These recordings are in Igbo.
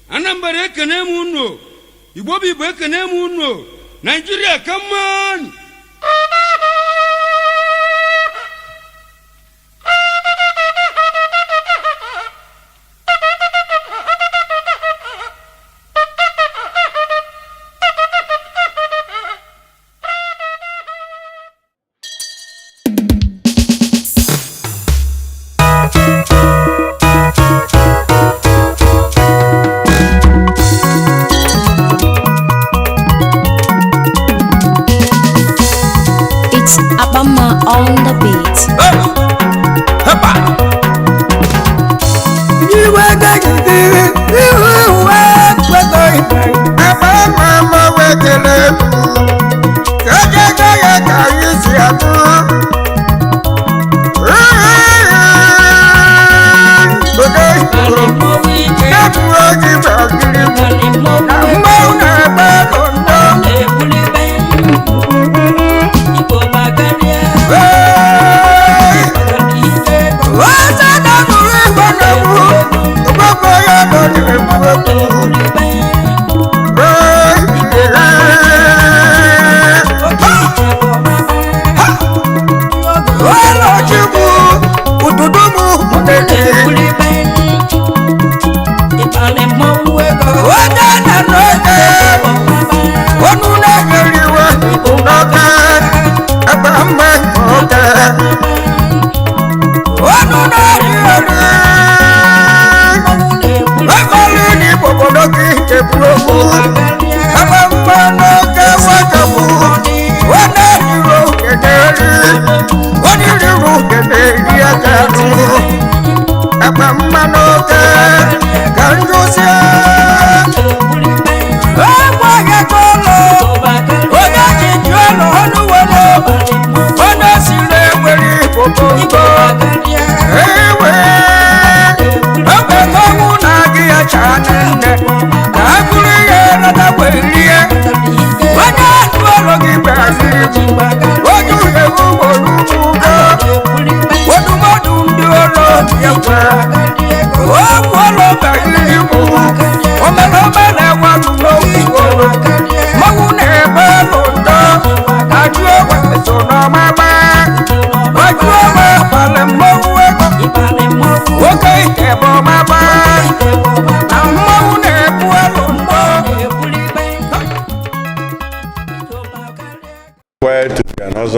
Anambra ekene m unu. Igbo Igbo ekene m unu. Nigeria, come on! On the beat.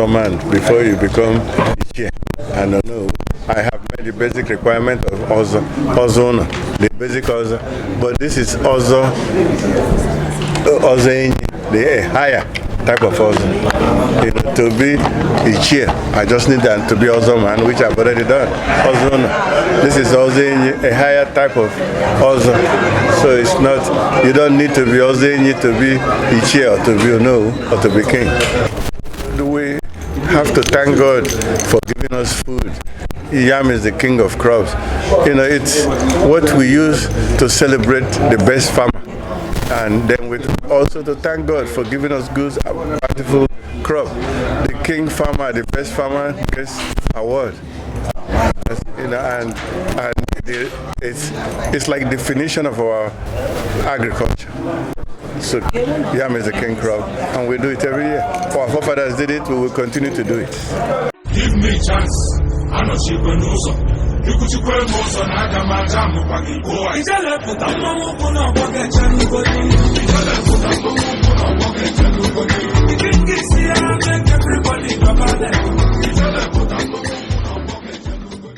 Man before you become chair. I don't know. I have made the basic requirement of Ozoenyi, the basic Ozo, but this is Ozoenyi, the higher type of Ozo. You know, to be a chair, I just need that to be Ozo man, which I've already done. Ozoenyi. This is Ozoenyi, a higher type of Ozo. So it's not, you don't need to be Ozoenyi to be a chair or to be or to be king. We have to thank God for giving us food. Yam is the king of crops. You know, it's what we use to celebrate the best farmer. And then we also to thank God for giving us good, bountiful crop. The king farmer, the best farmer gets award. You know, and it's like definition of our agriculture. So yam is the king crop, and we do it every year. Our forefathers did it, we will continue to do it. Give me chance, I'm not cheap and also. You could you put most on Adamajam, boy. It's a left with a mama on a bucket and you got it. It's a left with a mama on a bucket and you got it. You can get here and make everybody go back. It's a left with a mama on a bucket and you got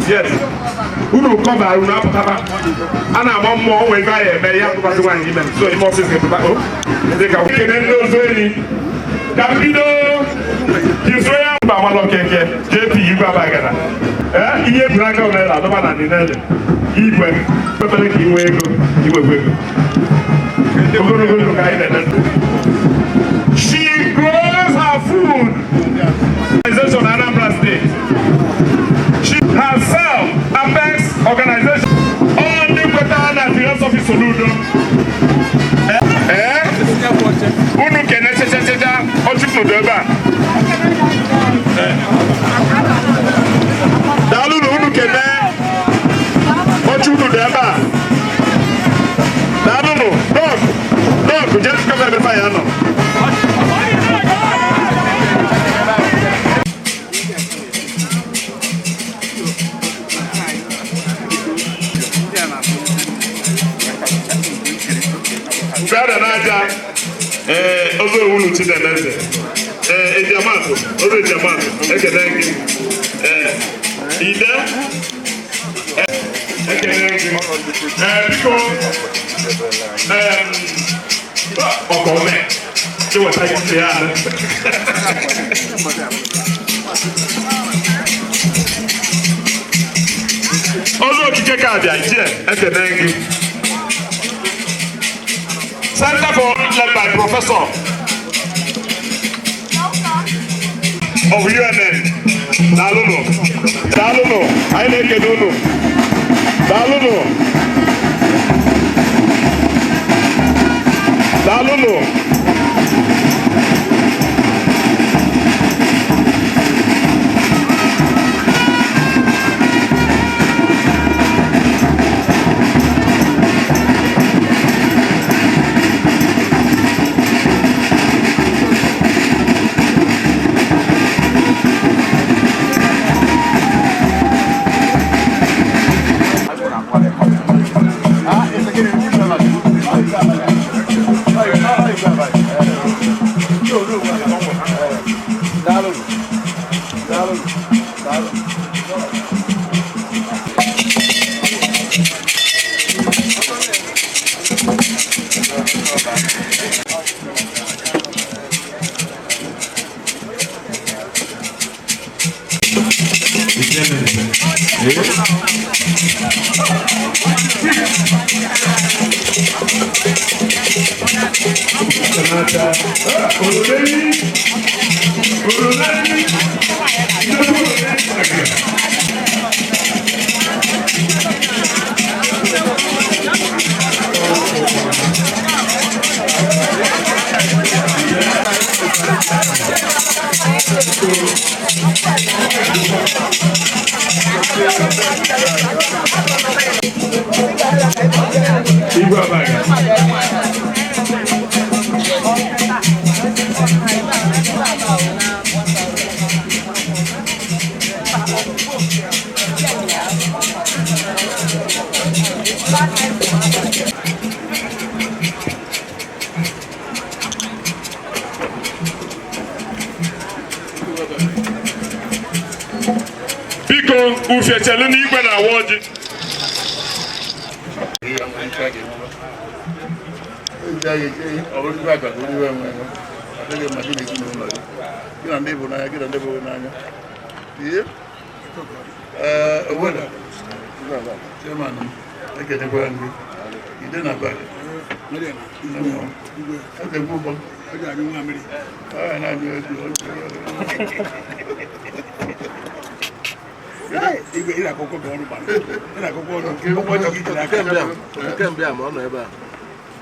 Yes. Unu cover unu aputaba. Ana amammo we ga ye me ya kupati wan yi men. So imo sisi papa o. They ka kene Ozoenyi. Davido. Israel ba wa lo keke. JP igba ba gada. Iye braka o na do ba na ni nele. Igwe. Pepele ki iwe ego. Igwe ego. Ogologo ka ide na. She grows her food. Organization Anambra State. She herself affects organization on the Quetan and philosophy solution. Unu kene chechechecha ochuku deba. Chineneze. Ejiamato, Ozo Ejiamato, ekele gị. Ide, ekele gị. Biko, ọkọme, iweta isi ya. Ozo Okike ka abịa, ichie, ekele gị. Center for led by Professor of UNN. Daluno, I make it Daluno. Ufechelu n'igwe na awoji. Ila koko be onu ba. Ila koko onu ke mo jo ki la ke mbe am onu eba.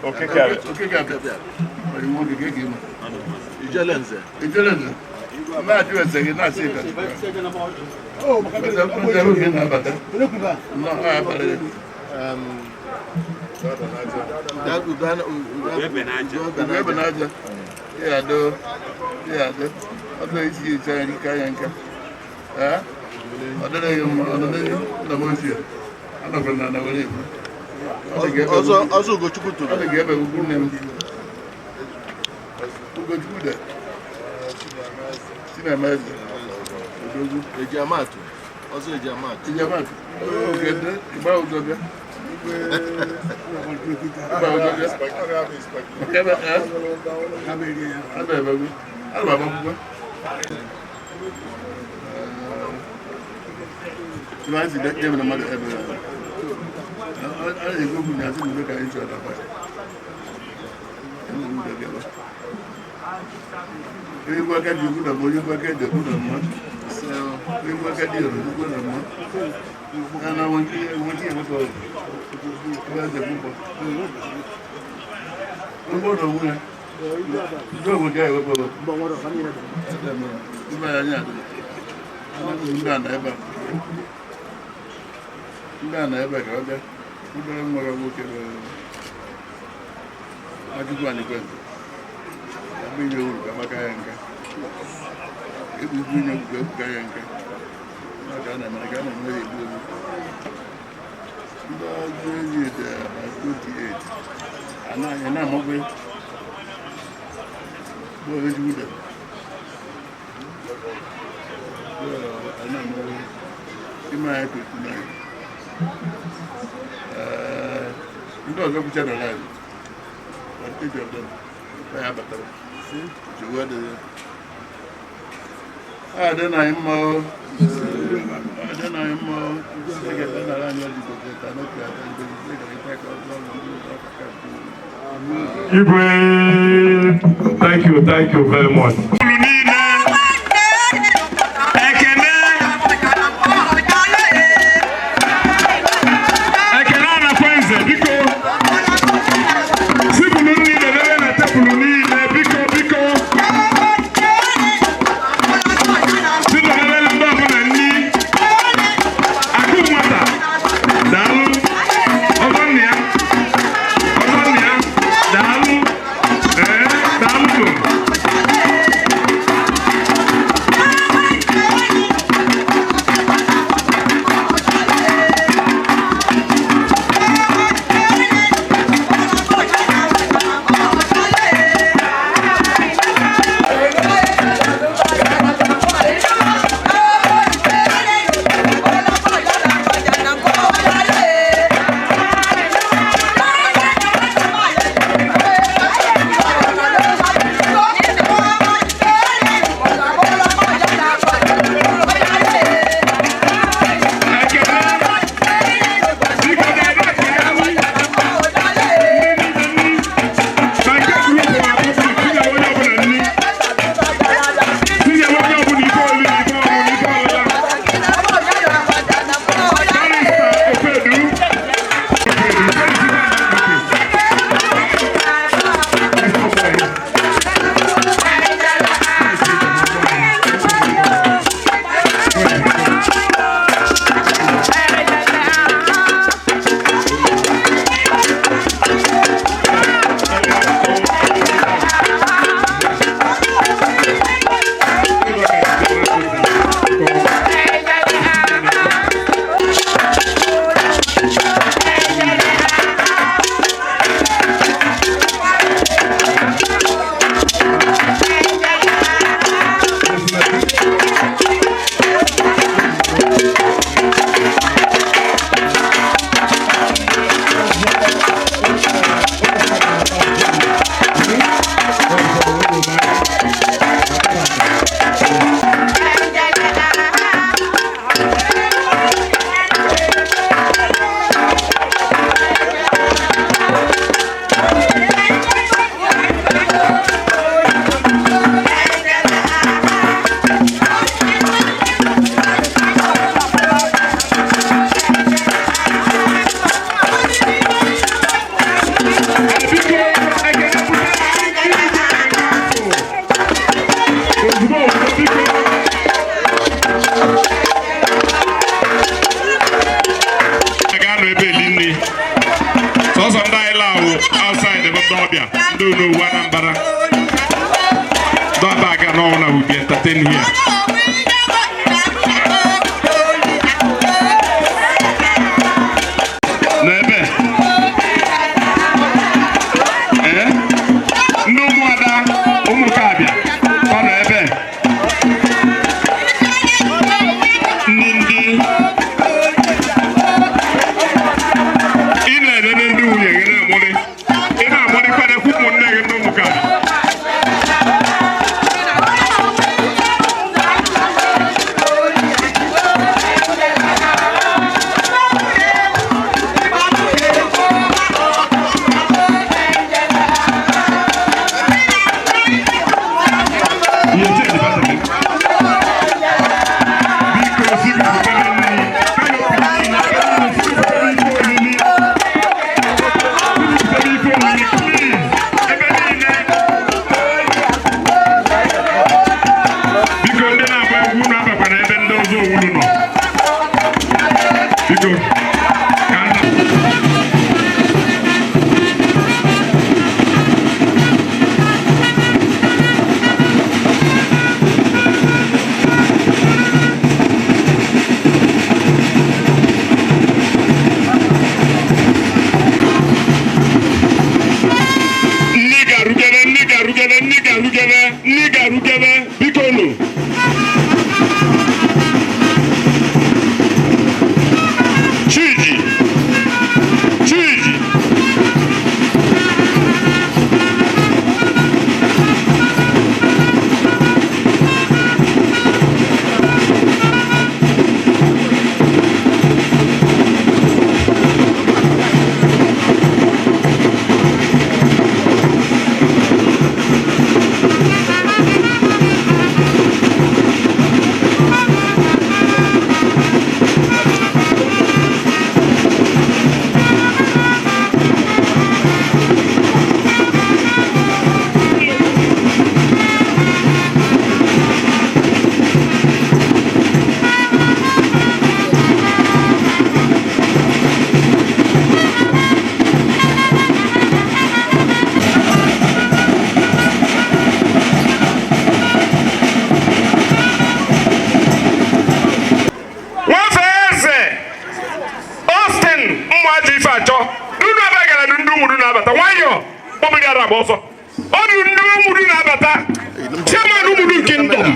Okay ka. Ari mo ge ge mo. Ijelenze. Ma tu ese na se ka. Oh, ma ka be na bata. No ku ba. No, ah pare. Benaja. Ya do. Odo isi je ri ka yanka. Also go Chukwu to the Gaba who name Ugochukwu there. Sinamaz. Ejiamato. Also Ejiamato. Okay, about the you answer that name and mother ever. I go to the other look at each other. You work at you good or you work at the good or not. So we work at you good or not. And I want you to where's the people? We go to where? Go with guy with Ndana ebe ka ọbịa obere nwere nwoke Nwachukwu Anakwenze abụ inye uru ka maka ya nka ebu inye uru ebuka ya nka maka a na-emere ka a na-eme ya egbu egbu ndị ọzọ ezi ete na 28 anaghị na-amagwe ndị ọzọ kwucha na live eji ọdọ ya batara adị na anyị mma adị na anyị mma egede nara anyị ojigbo ta n'otu ata Igwe, thank you very much. Ekene Anakwenze, biko. Sibulu niile lele na tebulu niile, biko. Sibulu lele ndị ọbụla nni. Akụ nwata, daalụ. Ọzọnne ya, daalụ. Daalụ. agba ọsọ ọ dị ndị ụmụrụ na-abata chairman ụmụrụ kingdom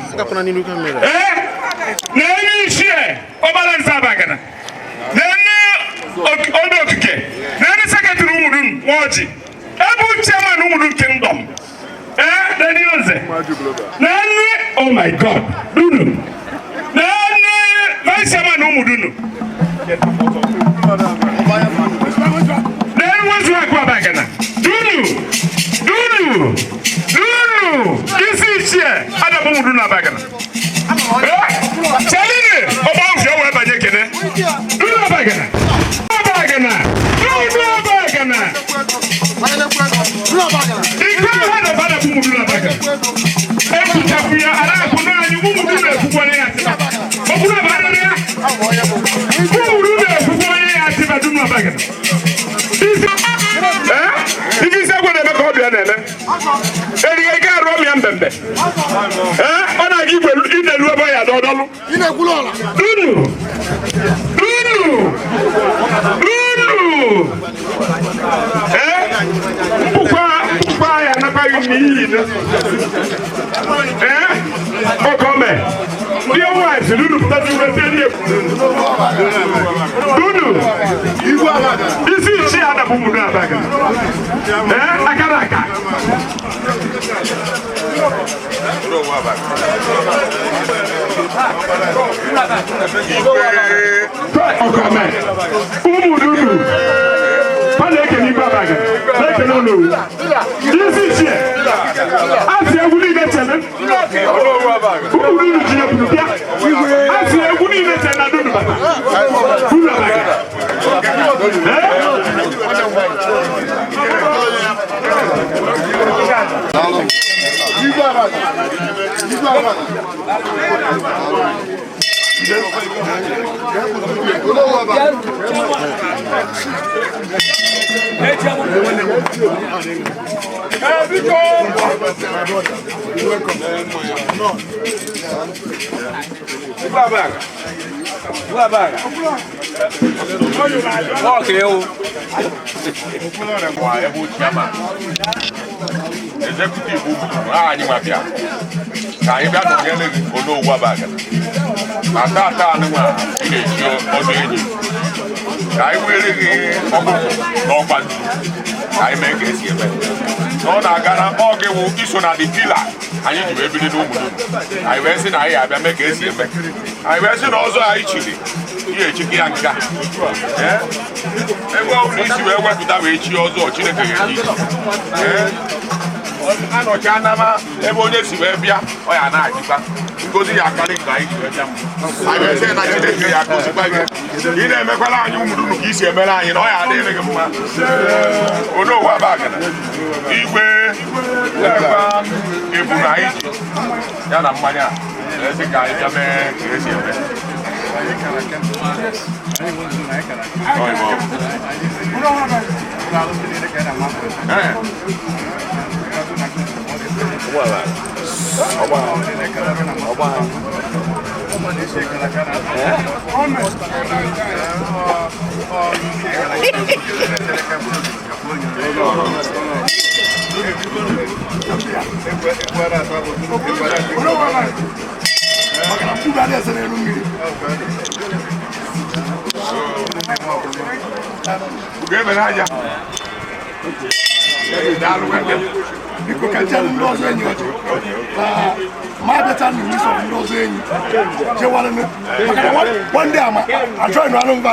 na onye isi ọbara nza abagana na onye ọdụ okike na onye sekretịrị ụmụrụ nwaọjị ebe chairman ụmụrụ kingdom na onye oze na onye oh my god dunu na onye vice chairman ụmụrụ na onye wezu akụ abagana dunu isi ichie adabụ ụmụrụ na abagana Chaline, ọba ọfịa wee banye kene. Dunu abagana. Ike ha na bada bụ ụmụrụ na abagana. Ekwuchapụ ya ara akụ n'anyị ụmụrụ na-ekwukwa onye ya atịba. Ọbụrụ abagana ya. Ụmụrụ na-ekwukwa onye ya atịba dunu abagana. Ike isi agwa na-eme ka ọ bịa na-eme. Eriga ike arụ ọmịa mbembe. Ọ na-aga igwe idelu ebe ya dọdọlụ. Dunu. Mkpụkwa ya anabaghị n'iyi na. Okome. Ndị wives dunu pụtasị wete ndị ekwu. Dunu. Isi ichi adabụ mụrụ abaga. Akara aka. Okome. Ụmụdunu. Ha na-eke n'igwe abaga. Na-eke n'ụlọ. Isi ichi asị egwu niile chele. Ụmụdunu ji ekwuru bịa. Asị egwu niile chele na dunu bata. Dunu abaga. Executive anyị mafia ka anyị bịa n'ogene gị Onowu Abagana na tata anụnwa na-eji Ozoenyi ka anyị were gị ọkụkụ n'ọgba ntu ka anyị mee ka esi eme na ọ na-agara oge wụ iso na dị pila anyị ji wee biri n'ụmụdunu anyị wee sị na anyị abịa mee ka esi eme anyị wee sị na ọzọ anyị chiri ihe echike ya nga ebe ọ bụla isi wee wepụta wee chi ọzọ Chineke ga-eji anọchi anama ebe onye si wee bịa ọ ya na-achịkwa ngozi ya akarị nke anyị ji wee bịa anyị ese na Chineke ya akụzikwa gị ị na-emekwala anyị ụmụdunu ka isi emere anyị na ọ ya adịghị gị mma Onowu Abagana igwe emekwa ebu na anyị ji ya na mmanya esi ka anyị bịa mee ka esi eme Biko ka jẹ́ ndị Ozoenyi ọjọ́ ma abịacha na iwu sọ ndị Ozoenyi jewara m maka one day ama achọ ịnụ anụ mba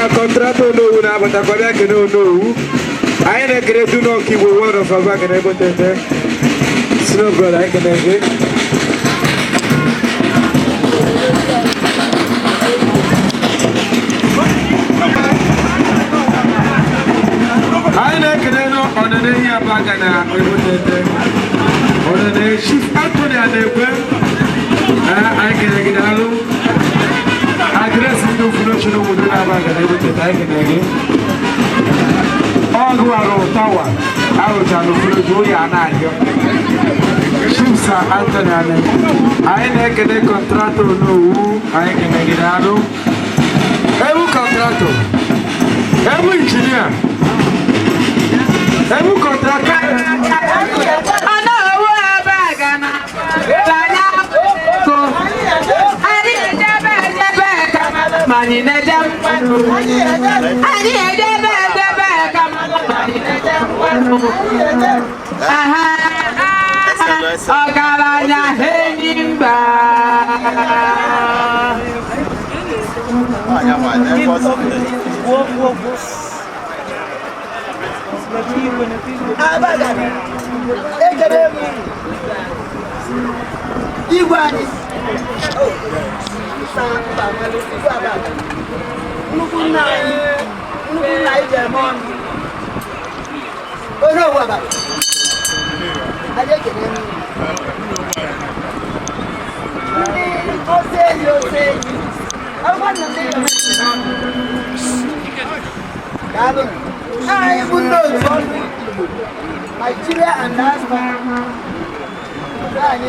contrato no una bata kwa ke no no. Aina kere do no ki wo word of aba ke ne botete. Sino brother I can get. Aina kere no on the here baga na botete. On the chief Anthony Anekwe. I can get allo. Address no function with the baga na botete I can get. All who are on tower, I will tell you who you are not. Chiefs are Anthony. I make a contrato no, I can make it out. Every contrato, every engineer, every contractor. I know what I'm bagana. I didn't never money, never. I didn't Ogaranya Henimba. Oh no, what about? I take it. I want to say, I would know Nigeria and last one. I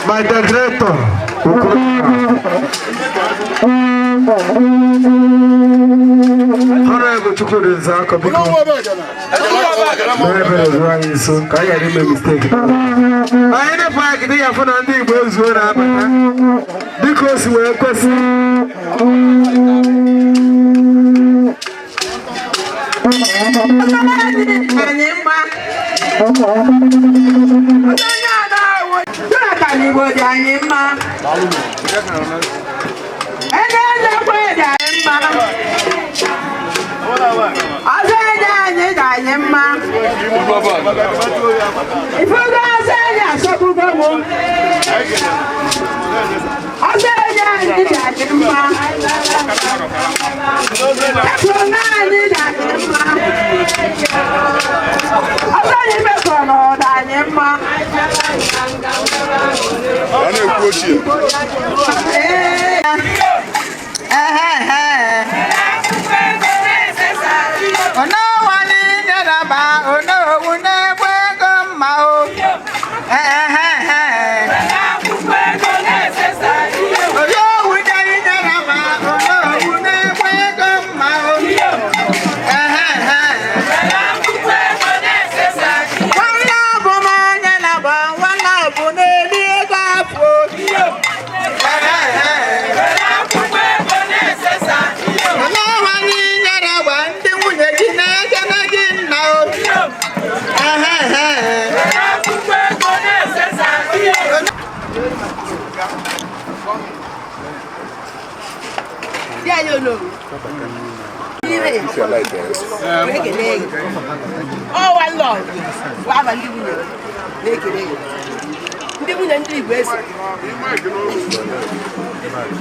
My decreto. Honorable Chukwu Nzako, because so I had a mistake. I ain't a fact here for nothing was what happened because we're Oh, one Lord. What have you done? Make it. They will end the best.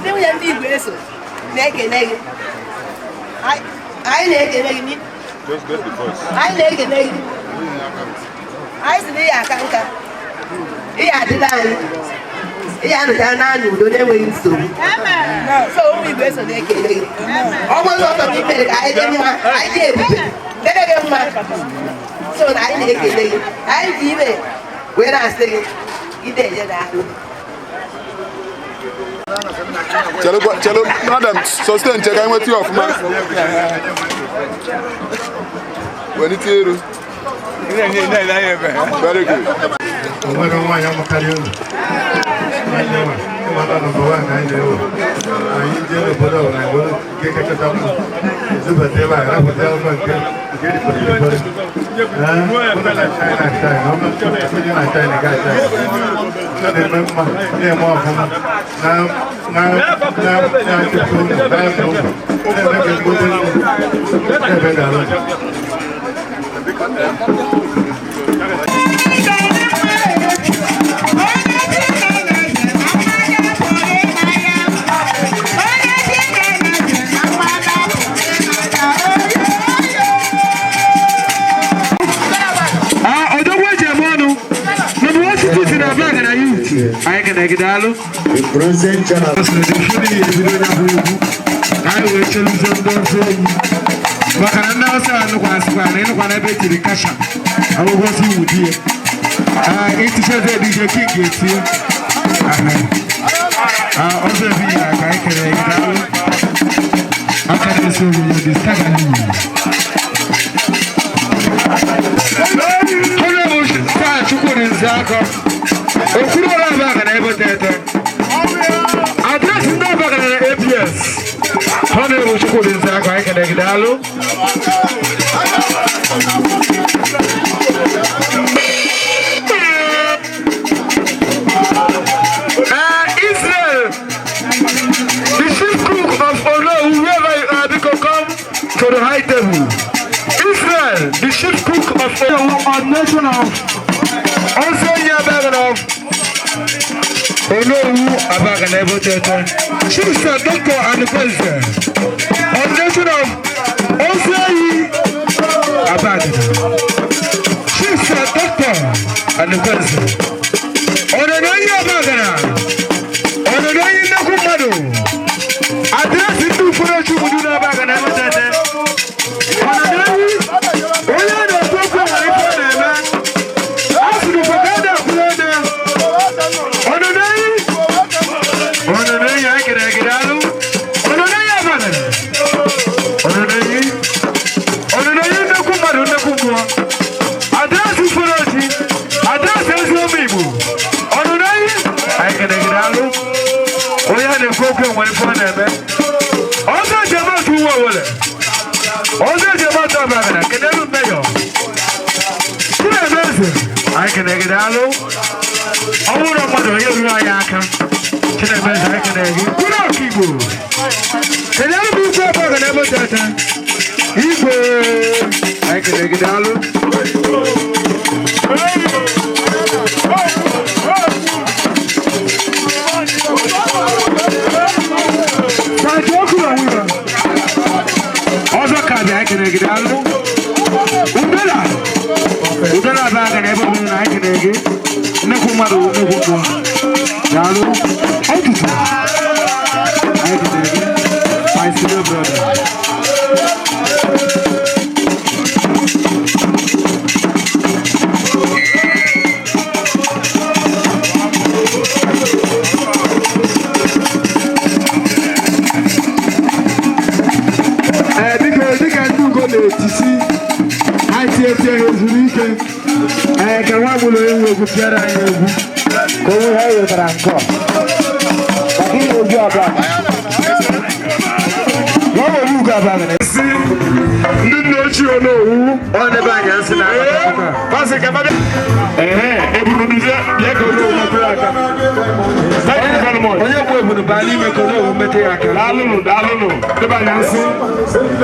They will end the best. Make it. I make it. Just get the voice. I make it. I say, I can't. Yeah, the line. Yeah, the line. Don't ever use to. So we best on the cake. Almost all of the I did. So I make it. I give it. When I say it, Chalo, madam, sustain check. I'm with you off, man. When it's here, very good. I can get all the present channel. I will tell you something. But I know some was one I bet you the cash. I will watch you with you. It is a DJ kick it here. Also, I can get all. I can show you this time. Address is not back in the APS. Honorable Chukwu in Zaka, I can get Dalo. Israel, the chief cook of Ono, whoever you are, because come to the high table. Israel, the chief cook of Ono, a nation of Ozoenyi of Ono abaga na ebo tete. She's a doctor Anakwenze. On nation of Ozoenyi abaga. She's a doctor Anakwenze. Ozoenyi abaga. Ozoenyi nakumado. Address itu funa chukudu na abaga na ebo tete. Ozoenyi. Oya na toko halipo na ema. Asidu fakada kulena. Ozoenyi I can get out. Ozoenyi abaga. Ozoenyi nakumado nakumwa. Address is for us. Address is for me. Ozoenyi I can get out. Oya na program when for na ema. Ozo jama tuwa wole. Ozo jama tabagana. Kenelu meyo. Kule meze. I can get out. Awura mado yeru ayaka. Kule meze I can get. Kule kibo. Kenelu buko bagana motata. Ibo. I can get out. ekene gị daalụ udara abaga na ebe obodo na ekene gị nnekwu mmadụ nnekwu mmụọ daalụ ọtụtụ ekene gị my senior brother.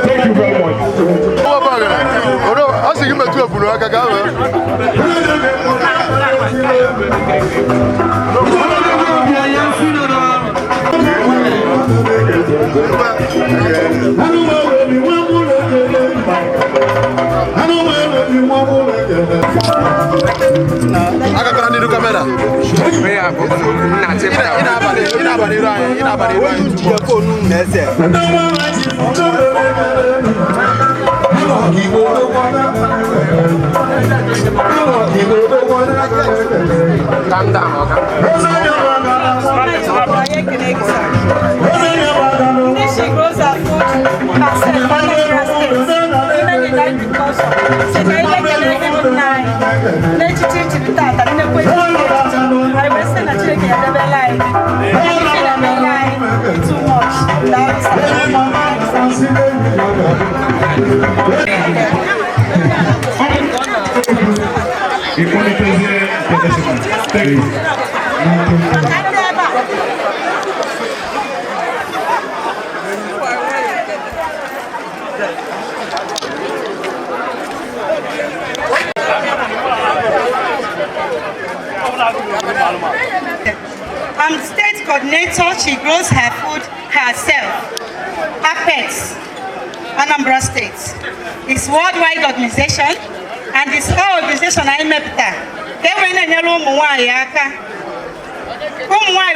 Thank you very much. I see you met you for Calm down, She grows her food herself, I'm state coordinator. She grows her food herself. Apex, Anambra State. It's worldwide organization, and it's our organization I met there. They went in your room,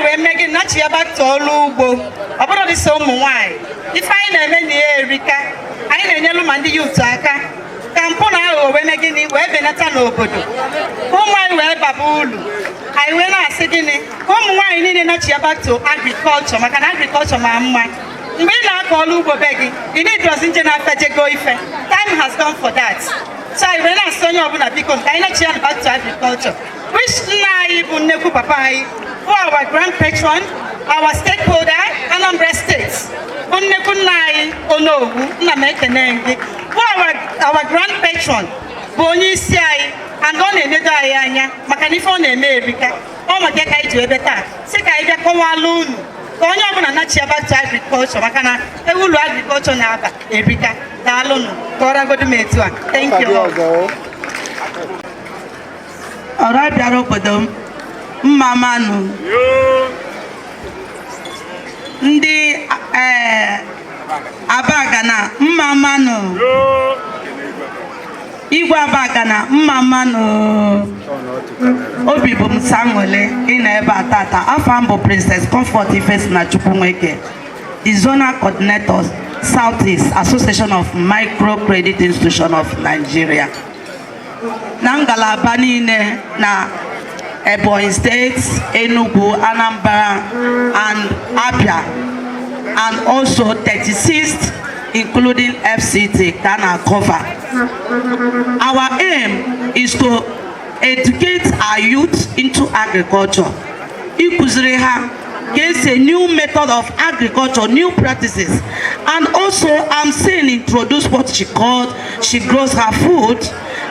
we making not here back to Olubo. About this home, why? If I never near Erika, I never mandi you taka. Campona, when again, we're Benata Nobodo. Home, I wear Babulu. I went out saying, home wine in not here back to agriculture, my agriculture, mamma. We now call Ubo begging. You need to sing after go if time has gone for that. So I went out Sonia Buna because I not here back to agriculture. Which naive Neku Papai, for our grand patron, our stakeholder, Anambra State. Uneku nai Onogu, Namekenengi, for our grand patron, Boni Siai. And on another area, Macanifon America, or Macaka to a better. Seka Kowalun, Konya and not about agriculture, Macana, a wool agriculture now, Erica, Dalon, Cora go to Metua. Thank you. All right, Darobodom, Mamanu. Ndi Abagana, Mamanu. Igwa bagana mama no obi bum sangole ina eba tata afambo Princess Comfort Ifes Nwachukwu Nweke, the zonal coordinator Southeast Association of Micro Credit Institution of Nigeria. Na ngalaba niile na Ebonyi State, Enugu, Anambra and Abia, and also 36th including FCT Ghana cover. Our aim is to educate our youth into agriculture. Ikuzreha gets a new method of agriculture, new practices, and also I'm saying introduce what she called, she grows her food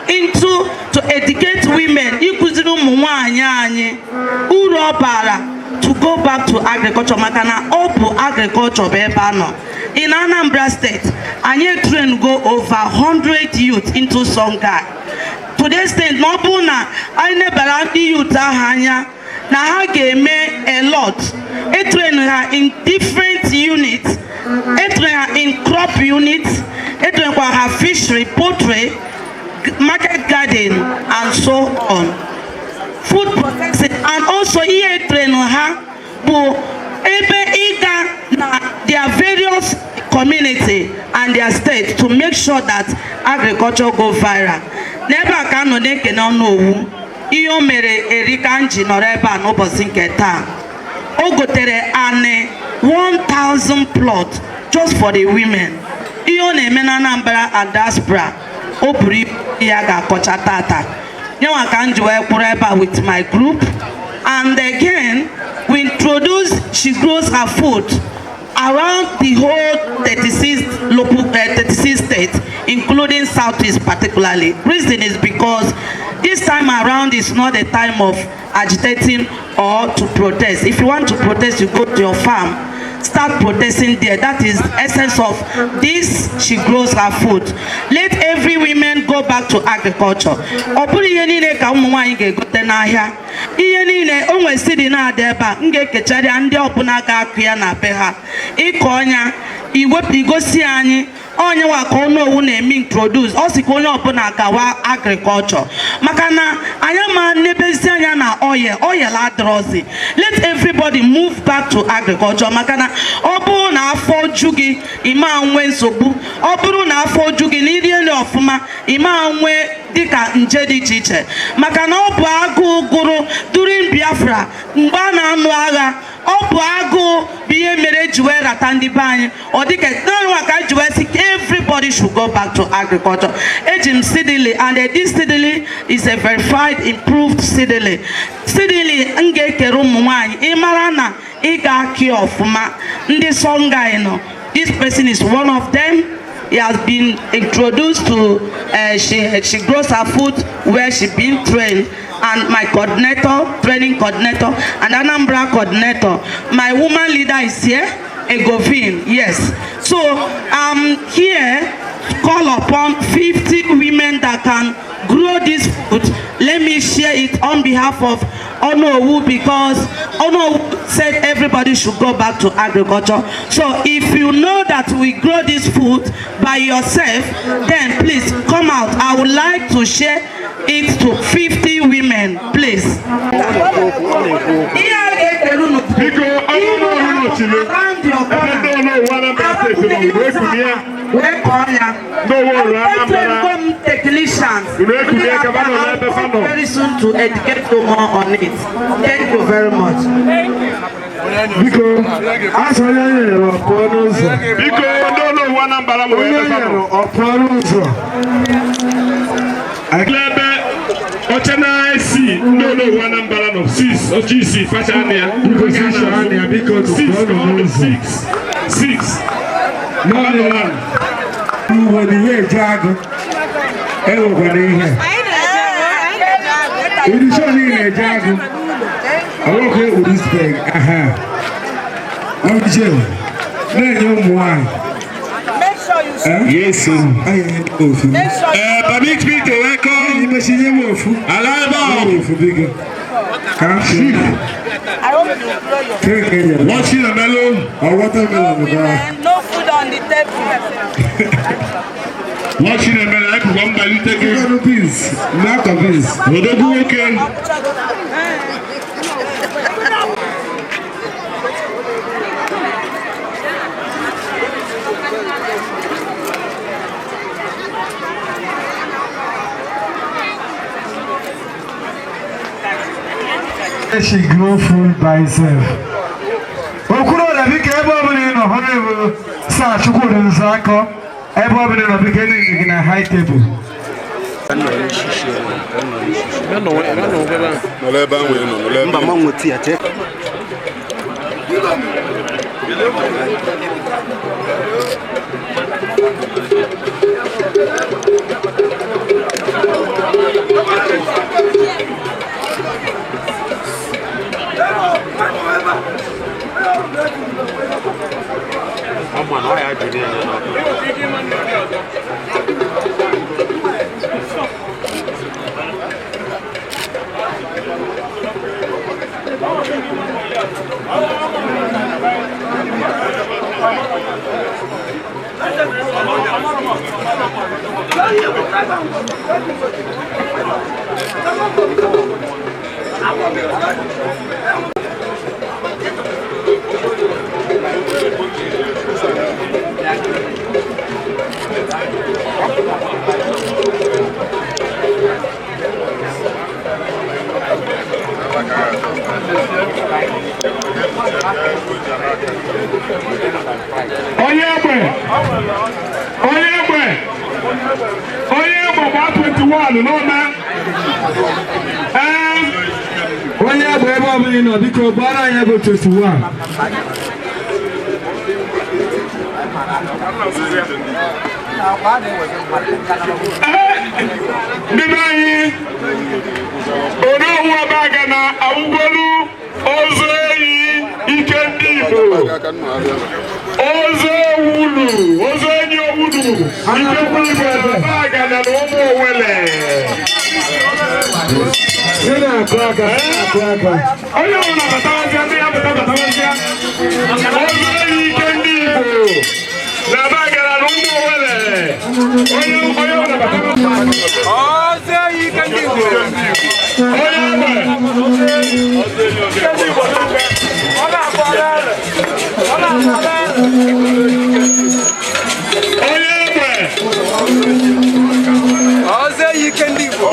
into to educate women. Ikuzru muwanyanye urobara to go back to agriculture. Makana opu agriculture bebano. In Anambra State, I train go over 100 youth into Songa. Today's state, Nobuna, I never youth ahanya. Now I gave me a lot. train her in different units, train her in crop units, train her fishery, poultry, market garden, and so on. Food processing, and also train her their various community and their state to make sure that agriculture go viral. Never can no dey know iyo mere Erika nji nọrọ ebe a n'ụbọchị nke taa. O gotere anị 1,000 plot just for the women. Iyo na-eme na Anambra and diaspora. O buru ya ga-akọcha tata. Nyewa ka nji wee kwụrụ ebe a with my group. And again, we introduce she grows her food around the whole 36 states, including Southeast particularly. Reason is because this time around is not a time of agitating or to protest. If you want to protest, you go to your farm, start protesting there. That is the essence of this. She grows her food. Let every woman go back to agriculture. Ihe niile o nwere sidi na-adị ebe a m ga-ekechara ndị ọbụla ga-akụ ya na be ha ịkọ ọnya igosi anyị onye waka ọnụowu na-eme introduce ọ sị ka onye ọbụla gawa agriculture maka na anyị ma nebezi anya na oil adrozi. Let everybody move back to agriculture maka na ọ bụrụ na afọ ju gị ime nwe nsogbu, ọ bụrụ na afọ ju gị na iri ele ọfụma ime nwe dịka nje dị iche iche maka na ọ bụ agụụ gụrụ during Biafra mgbe a na-anụ agha. Ọ bụ agụụ bụ ihe mere ji wee rata ndị be anyị ọ dịka ka ji wee sị everybody should go back to agriculture. Eji m Sidili, and this Sidili is a verified improved Sidili. Sidili m ga-ekere ụmụ nwaanyị ịmara na ị ga-akị ọfụma ndị Songhai nọ. This person is one of them. He has been introduced to, she grows her food where she been trained. And my coordinator, training coordinator, and Anambra coordinator. My woman leader is here, Egovin, yes. So I'm here call upon 50 women that can grow this food. Let me share it on behalf of Onowu because Onowu said everybody should go back to agriculture. So if you know that we grow this food by yourself, then please come out. I would like to share it to 50 women, please. Very soon to educate you more on it. Thank you very much. Yes, sir. Permit me to welcome Alaba. Watching a melon or watermelon. No food on the table. Watching a melon, I could one by little peace. Not of this. Okay. She grow food by herself. Okuro na bike ebe obere no honorable Sir Chukwu Nzako ebe obere no bike ni na high table. Onye agba ebe ọbụla ị nọ biko gbara anyị ebe 21. Ndị be anyị Onowu Abaga na Awugolu Ozoenyi Ikendigbo Ozoenyi Owulu Ikendigbo Abaga na ụmụ Owele. Onye ọrụ na-abatawazịa ndị ya batabazịa Ozoenyi Ikendigbo na Abaga na ụmụ Owele. Onye ọrụ na-abatawazịa Ozoenyi Ikendigbo. Ozoenyi Ikendigbo.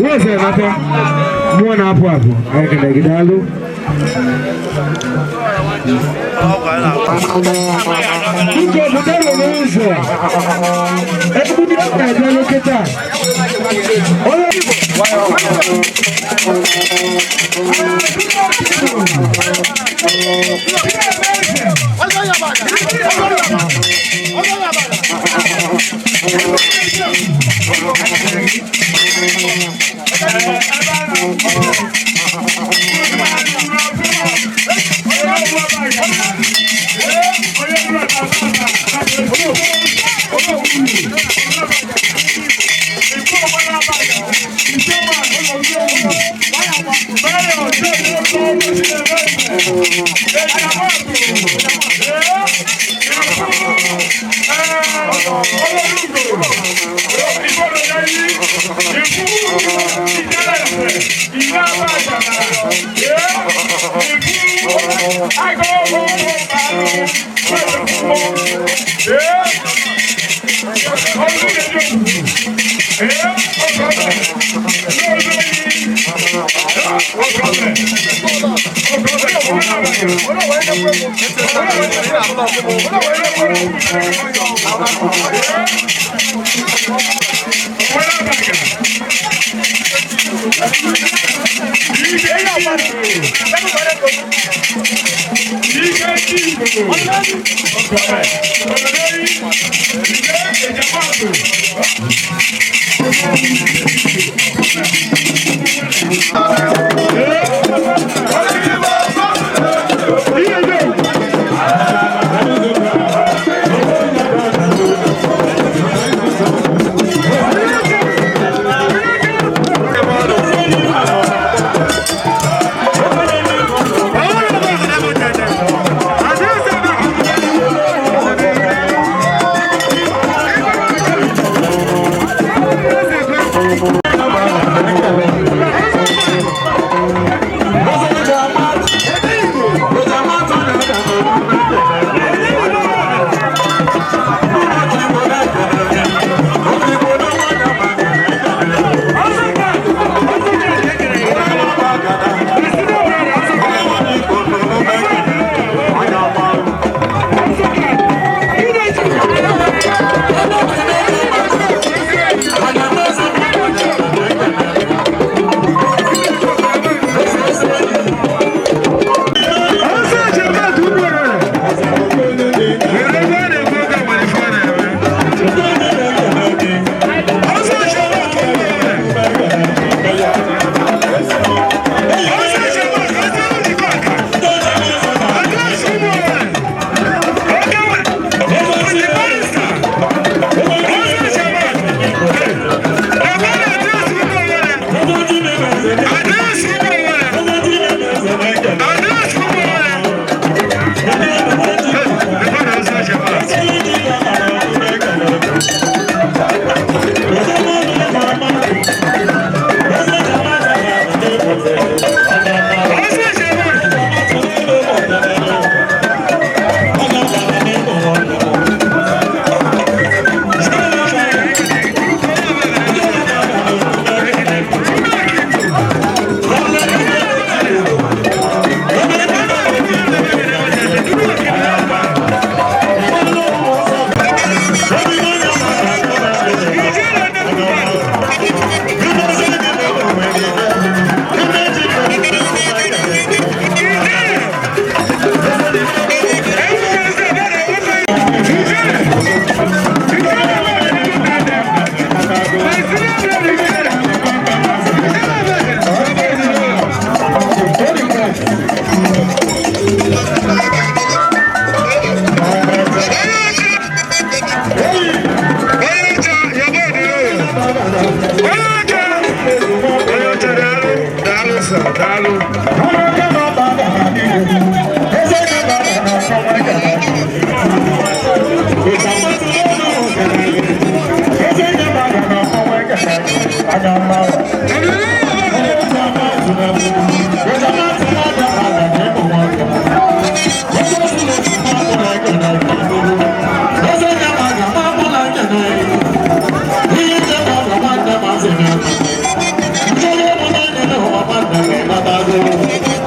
Where's that? More than a problem. I can make it all.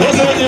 Ozoenyi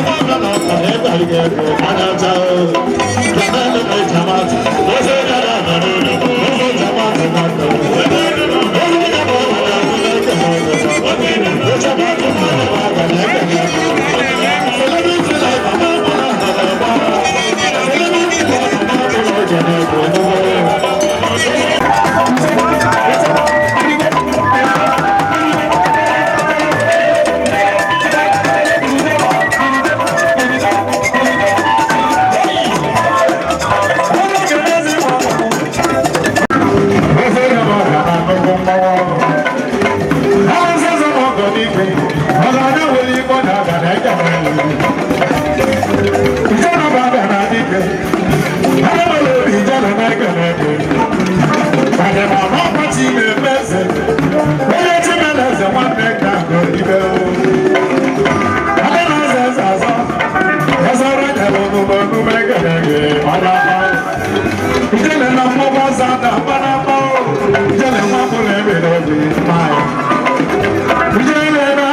ijele na mmụọ zada banaba ijele nwa bụla emere obi mmanya ijele na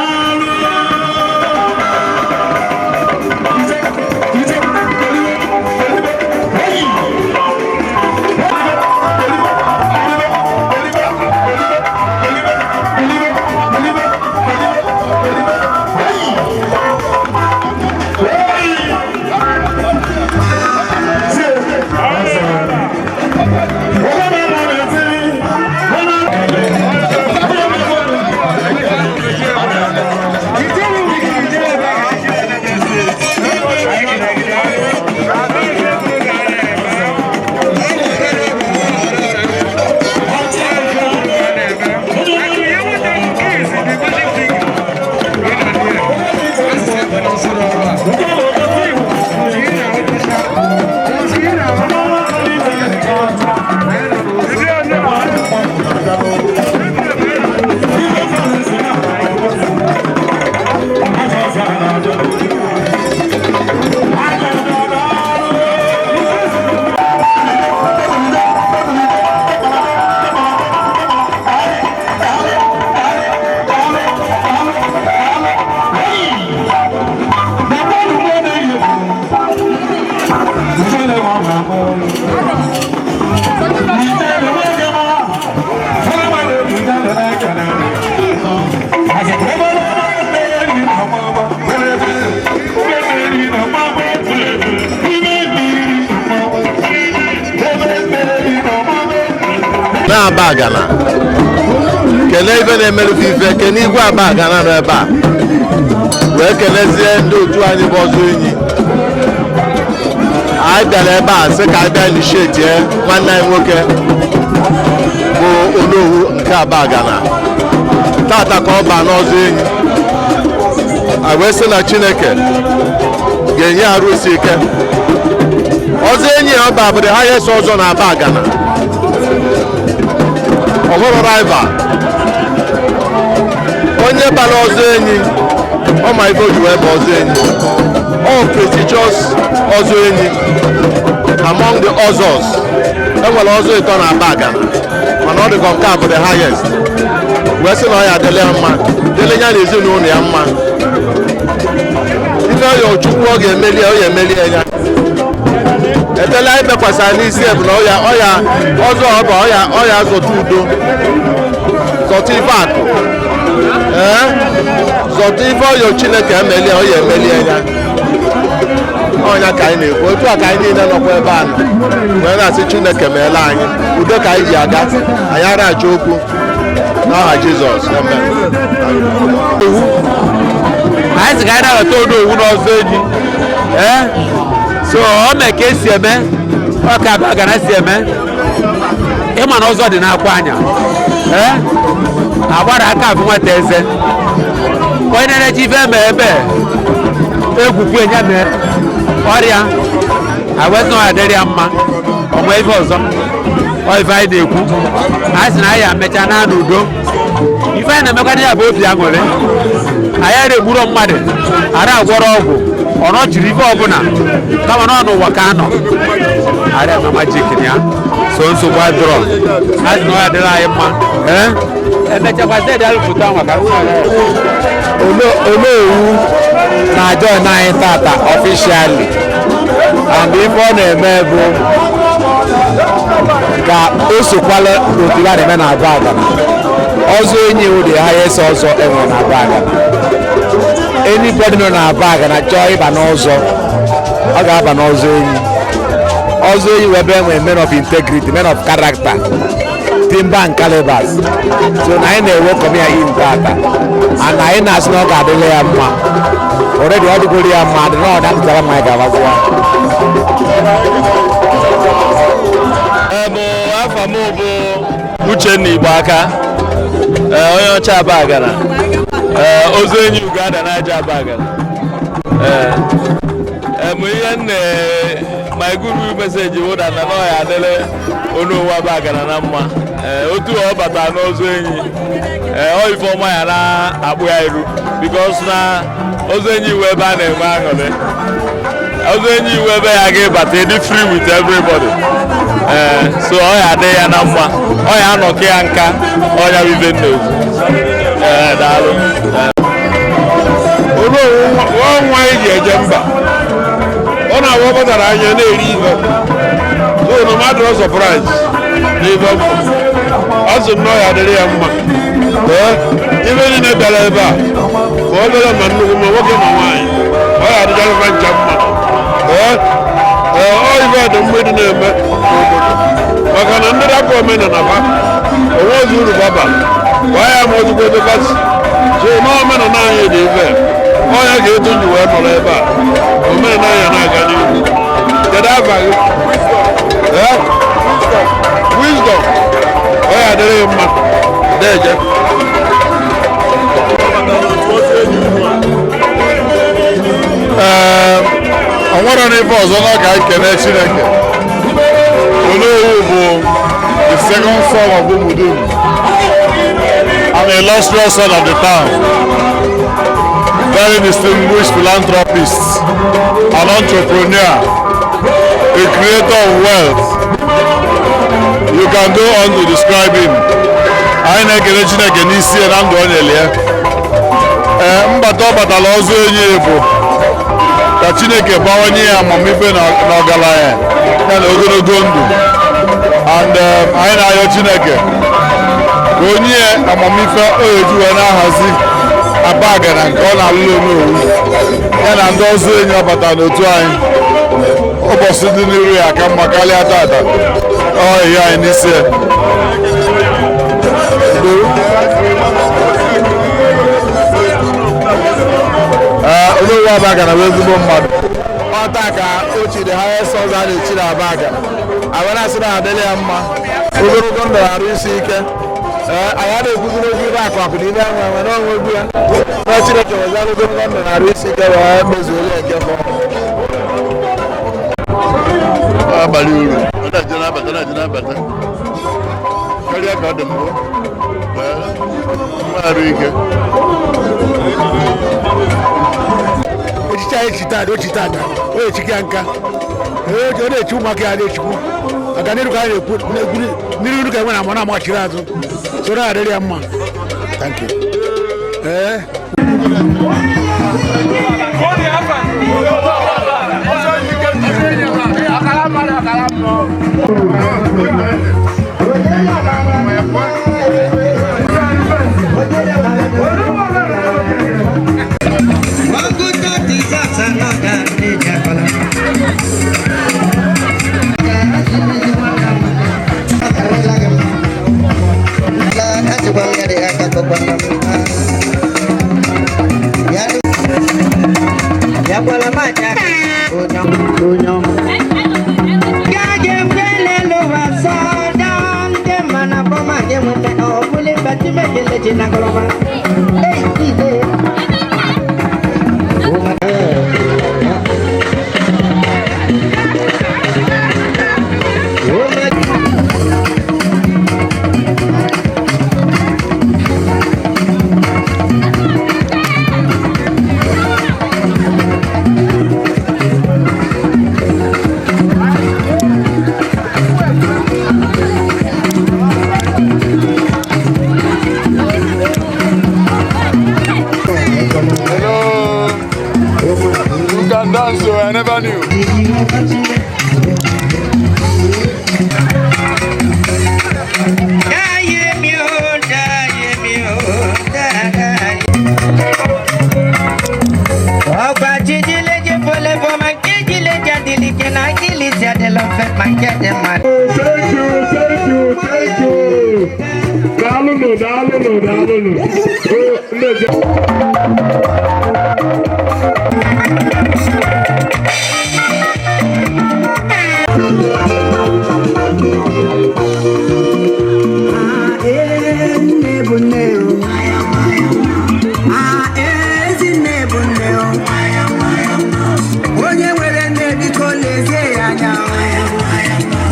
Abagana kele ibe na-emerụ ife kene igwe Abagana nọ ebe a wee kelezie ndị otu anyị bụ Ozoenyi anyị bịara ebe a sị ka anyị bịa initiate nwanne anyị nwoke bụ Onowu nke Abagana tata ka ọ baa n'Ozoenyi a wee sị na Chineke ga-enye arụ isi ike. Ozoenyi ọ ba bụ the highest ọzọ na Abagana ọhụrụ rival onye bara Ozoenyi ọma ife oji wee bụ Ozoenyi all prestigious Ozoenyi among the others enwere ọzọ ịtọ na Abagana mana ọ dịka nke a bụ the highest wee sị na ọ ya adịle ya mma dịle ya na ezinụlọ ya mma ife ọya Chukwu ọ ga-emeli ọ ya emeli ya etele anyị bekwasara n'isi bụ na ọya ọzọ ọba ọya zọta udo zọta ife akụ zọta ife ọya Chineke emelie ọya emelie ya ọnya ka anyị na-ekwu otu a ka anyị niile nọkwa ebe a nọ wee na-asị Chineke meela anyị udo ka anyị ji aga anyị ara achọ okwu n'aha Jizọs amen. anyị sị ka anyị na-eweta Onowu n'Ozoenyi so ọ mee ka esi eme ọ ka Abagana si eme ịma na ọzọ dị n'akwa anya agbara aka afụ nwata eze onye na-eji ife eme ebe egwukwu enye mee ọrịa awezi na ọ adịrị ya mma ọnwa ife ọzọ ife anyị na-ekwu anyị sị na anyị amecha na n'udo ife anyị na-emekwa ya bụ obi aṅụrị anyị ara egburo mmadụ ara agwọrọ ọgwụ ọ nọchiri ife ọbụla kama na ọ n'ụwa ka anọ ara mama jikin ya so nsogbu adịrọ a sị na ọ ya dịrị anyị mma emechakwa zed alụpụta maka Onowu na-join anyị tata ọfishali and ife ọ na-eme bụ ka o sokwala otu ya na-eme na Abagana. Ozoenyi wụ the highest ọzọ enwe na Abagana. Anybody nọ na Abagana chọọ ịba n'ọzọ ọ ga-aba n'Ozoenyi. Ozoenyi wee ebe enwe men of integrity, men of character, timber and calibers. So na anyị na-ewekọm ya in tata and anyị na-asị na ọ ga-adịle ya mma already ọ dịgoro ya mma dị na ọ dapụtara mma anyị ga-agbazị ya. Afọ m bụ Uchenna Igbo aka onye ọcha Abagana Ozoenyi Uganda na-aja Abagana ihe nne my guru message wụ na na ọ ya adịle Onowu Abagana na mma otu ọ bata n'Ozoenyi ọ ife ọma ya na-akpụ ya iru because na Ozoenyi wee ebe a na-enwe aṅụrị Ozoenyi iwe ebe ya ga-ebata ịdị free with everybody. So ọ ya adị ya na mma, ọ ya anọkị ya nka, ọ ya bibe nnewu. Daalụ. Nwa eji eje mba ọ na-awụ ọkpọtara anya na-eri ihe so no matter of surprise n'ibe ọ sị nnọọ ya adịrị ya mma ibe niile bịara ebe a ma obere ma nnukwu ma nwoke ma nwaanyị ọ ya adịjarịkwa ncha mma ọ ibe ọdị mgbedi na-eme n'obodo maka na ndị dapụ omenala ha onwe ozi uru baba gwa ya ma ozugbo ebe basi so n'omenala anyị dị ibe onye ga-etu ji wee nọrọ ebe a omenala ya na-aga n'ihu kedu afa gị wisdom ọ ya adịrị mma deje ọ nwere n'ife ọzọ na ọ ga-ekele Chineke Onowu bụ the second son of Umudum an illustrious son of the town, very distinguished philanthropist, an entrepreneur, a creator of wealth. You can go on to describe him. Anyị na-ekele Chineke n'isi ya na ndụ ọ na-elie. Mbata ọ batala Ozoenyi bụ ka Chineke bawanye ya amamife na ọgaranya ya na ogologo ndụ. And anyị na-ayọ Chineke ka onye ya amamife o eji wee na-ahazi Abagana nke ọ na-alụlụ Onowu ya na ndị Ozoenyi ọbata n'otu anyị ụbọchị dị n'iru ya ka mma karịa tata ọ ihe anyị n'isi ya. Onowu Abagana bụ ezigbo mmadụ ọ taa ka o chiri ha eso ọzọ a na-echiri Abagana awara asị na adịrị ya mma ogologo ndụ arụ isi ike anyị na-ekwuziri okwu ibe akụ na ibe anwa nwere onwe egwu ya na Chineke wezara ogologo ndụ na arụ isi ike wee mezuola nke fọ abalị uru ọ na-eje na-abata karịa ka ọ dị mbụ mma arụ ike echiche anyị chita ada o echike ya nka ọ na-echi ụmụaka ya na-echikwu maka n'iru ka anyị na-ekwu n'iru ka enwe na amụ na amachiri azụ so na adịrị ya mma. Thank you.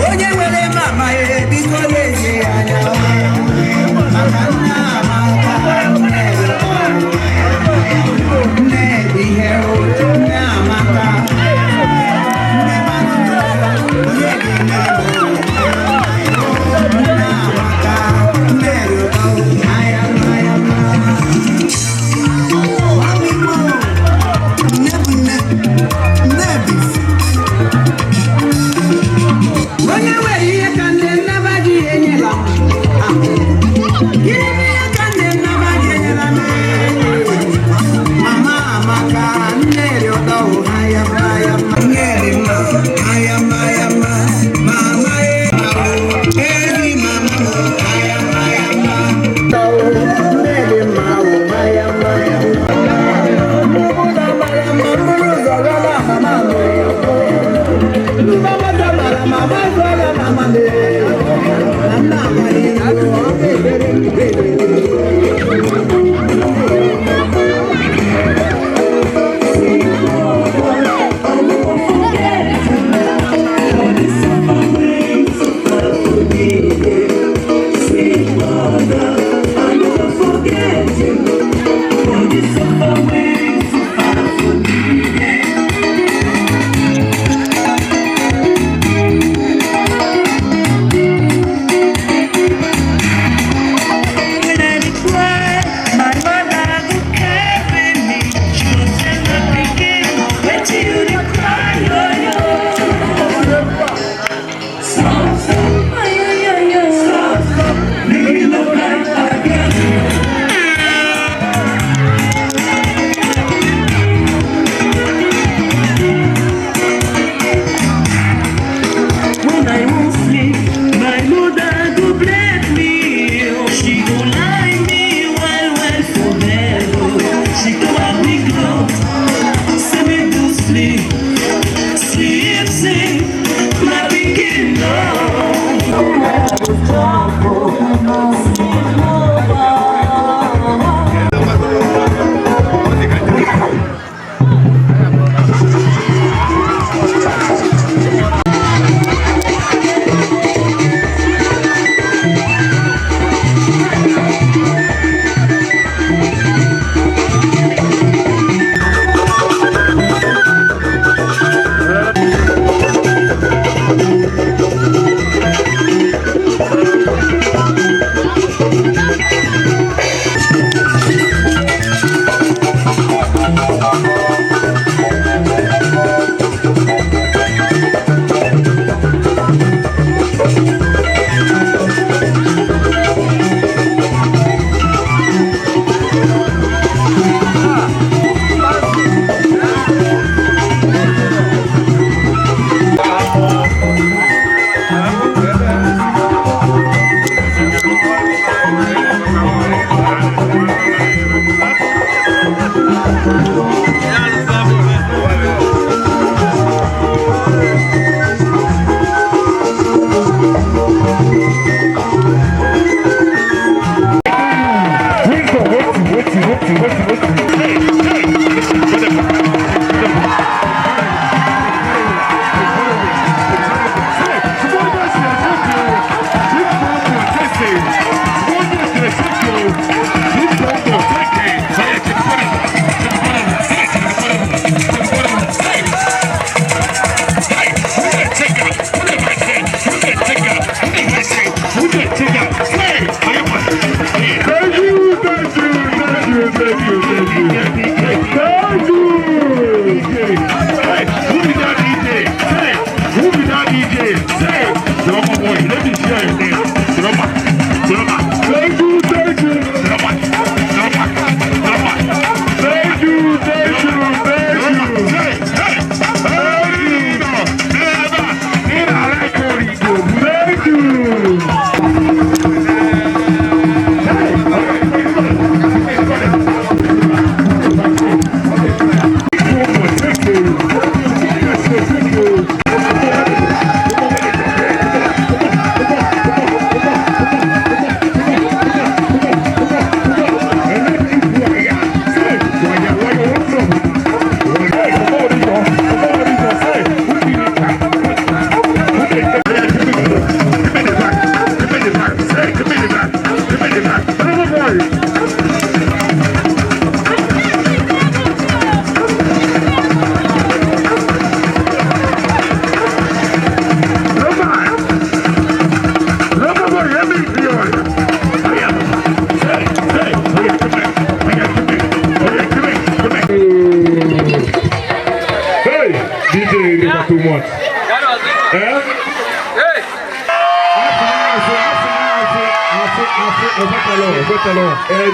Onye nwere mama biko lezie anya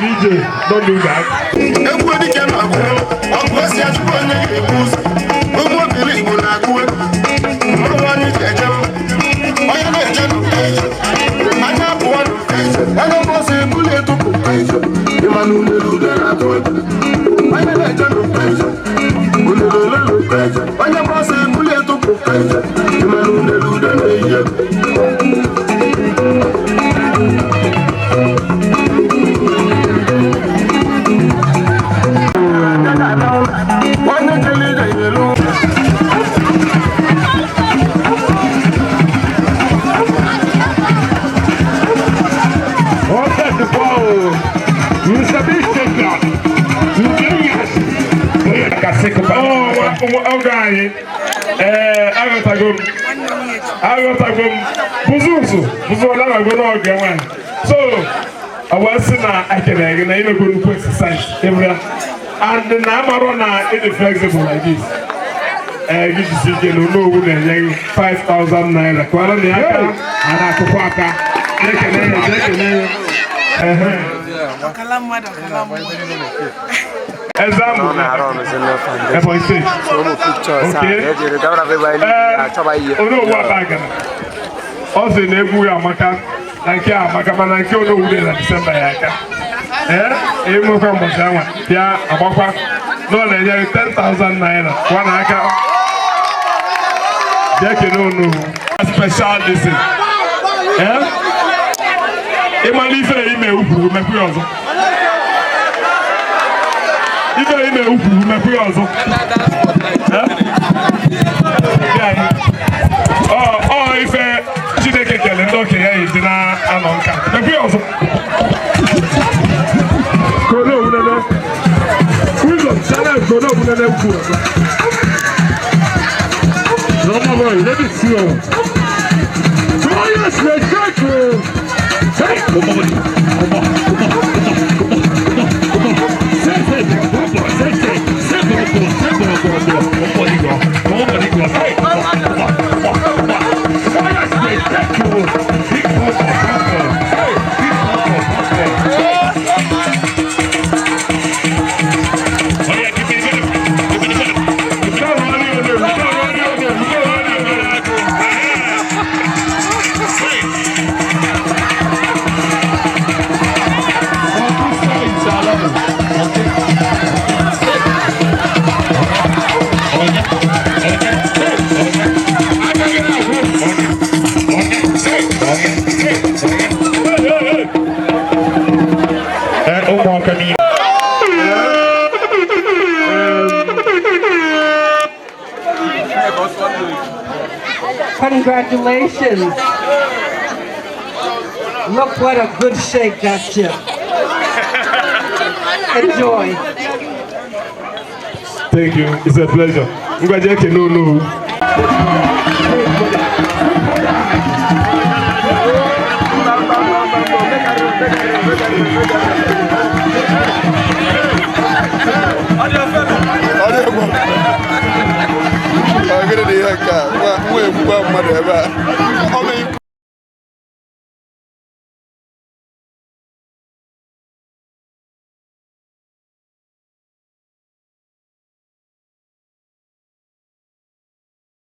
DJ, don't do that. Everybody can have one. I'm going to ask for a boost. I'm going to believe when I do it. I'm going to get them. I am a general. I have one. I don't want to say, bullet to put. You man who do that, I do it. I am a general. I am a bullet to put. You man who do that, So I was in I can even go to exercise every and now it is flexible like this. You see, you know, 5,000 naira. Kuala ni aka, anakukwaka. Example. Also, nebu ya maka, nanki ya maka, mananki ono ude na December ya aka. Emu kwa mbosawa, pia abakwa, no na yari 10,000 naira. Wana aka. Jeke no. Special listen. Imalife ime ukwu mekuyozo. Ife ime ukwu mekuyozo. Oh, ife Chineke kele ndoke ya idina anonka. Mekuyozo. Kono unene. Kuzo sana kono unene ukwu. Roma boy, let me see you. Oh yes, let's go. Hey, come Congratulations. Look what a good shake got you. Enjoy. Thank you. It's a pleasure. I'm going to